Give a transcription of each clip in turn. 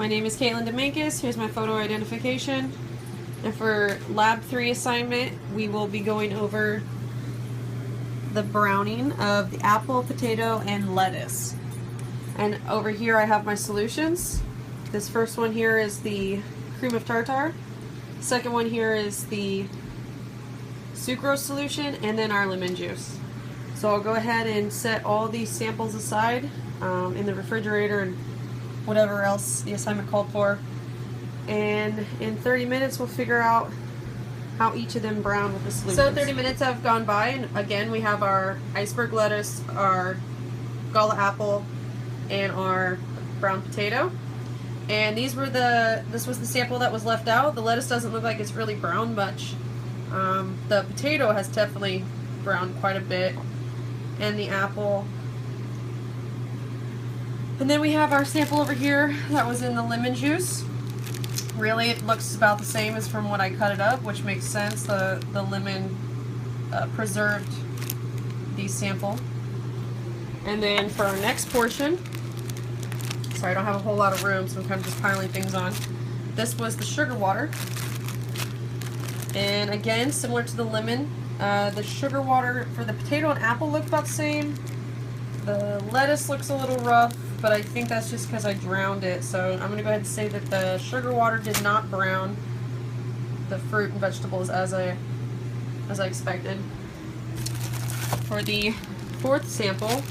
My name is Caitlin Dominguez. Here's my photo identification. And for Lab 3 assignment, we will be going over the browning of the apple, potato, and lettuce. And over here I have my solutions. This first one here is the cream of tartar. Second one here is the sucrose solution, and then our lemon juice. So I'll go ahead and set all these samples aside in the refrigerator and whatever else the assignment called for. And in 30 minutes we'll figure out how each of them brown with the solutions. So 30 minutes have gone by, and again we have our iceberg lettuce, our gala apple, and our brown potato. And this was the sample that was left out. The lettuce doesn't look like it's really browned much. The potato has definitely browned quite a bit, and the apple. And then we have our sample over here that was in the lemon juice. Really, it looks about the same as from when I cut it up, which makes sense. The lemon preserved the sample. And then for our next portion, sorry, I don't have a whole lot of room, so I'm kind of just piling things on. This was the sugar water. And again, similar to the lemon, the sugar water for the potato and apple looked about the same. The lettuce looks a little rough, but I think that's just because I drowned it. So I'm going to go ahead and say that the sugar water did not brown the fruit and vegetables as I expected. For the fourth sample,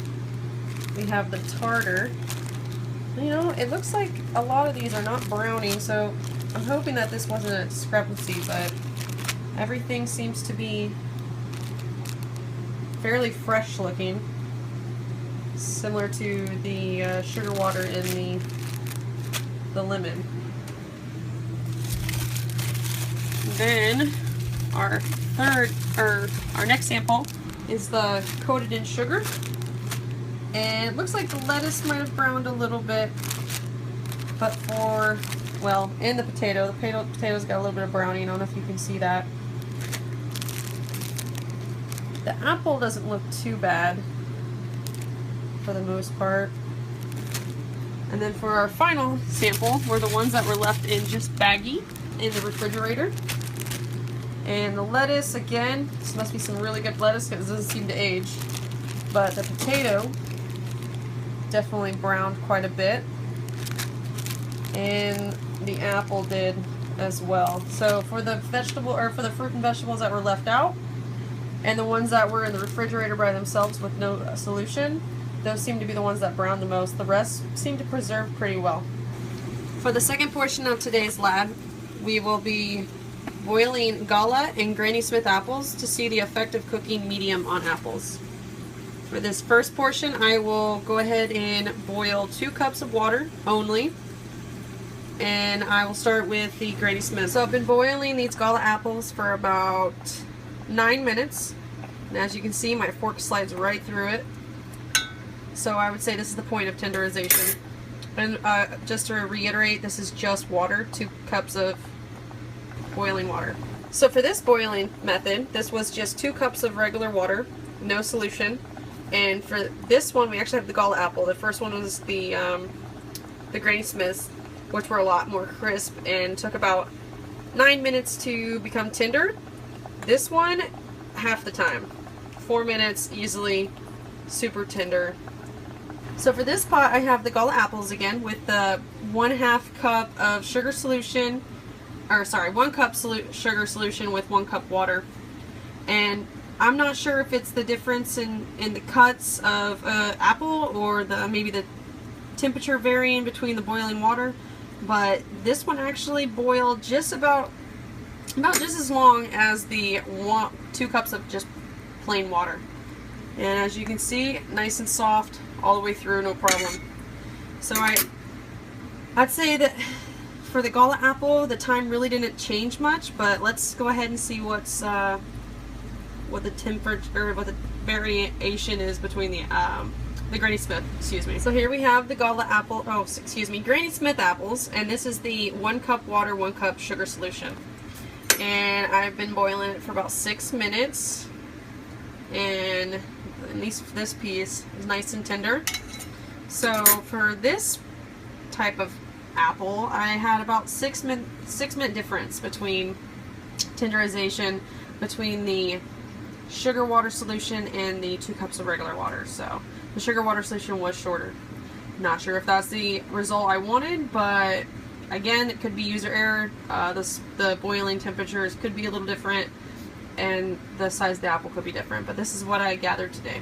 we have the tartar. You know, it looks like a lot of these are not browning, so I'm hoping that this wasn't a discrepancy, but everything seems to be fairly fresh looking, similar to the sugar water in the lemon. Then our next sample is the coated in sugar. And it looks like the lettuce might have browned a little bit, but and the potato's got a little bit of browning. I don't know if you can see that. The apple doesn't look too bad for the most part. And then for our final sample were the ones that were left in just baggy in the refrigerator. And the lettuce, again, this must be some really good lettuce because it doesn't seem to age. But the potato definitely browned quite a bit, and the apple did as well. So for the fruit and vegetables that were left out, and the ones that were in the refrigerator by themselves with no solution, those seem to be the ones that browned the most. The rest seem to preserve pretty well. For the second portion of today's lab, we will be boiling Gala and Granny Smith apples to see the effect of cooking medium on apples. For this first portion, I will go ahead and boil 2 cups of water only, and I will start with the Granny Smith. So I've been boiling these Gala apples for about 9 minutes, and as you can see, my fork slides right through it. So I would say this is the point of tenderization. And just to reiterate, this is just water, 2 cups of boiling water. So for this boiling method, this was just 2 cups of regular water, no solution. And for this one, we actually have the Gala apple. The first one was the Granny Smiths, which were a lot more crisp and took about 9 minutes to become tender. This one, half the time. 4 minutes, easily, super tender. So for this pot, I have the Gala apples again with the 1/2 cup of sugar solution, 1 cup sugar solution with 1 cup water. And I'm not sure if it's the difference in the cuts of apple or maybe the temperature varying between the boiling water, but this one actually boiled just about just as long as the 2 cups of just plain water. And as you can see, nice and soft all the way through, no problem. So I'd say that for the Gala apple, the time really didn't change much, but let's go ahead and see what the temperature, what the variation is between the Granny Smith, excuse me. So here we have the Gala apple, Granny Smith apples, and this is the 1 cup water, 1 cup sugar solution. And I've been boiling it for about 6 minutes, and at least this piece is nice and tender. So for this type of apple, I had about 6 minute difference between tenderization between the sugar water solution and the 2 cups of regular water. So the sugar water solution was shorter. Not sure if that's the result I wanted, but again, it could be user error. The boiling temperatures could be a little different, and the size of the apple could be different, but this is what I gathered today.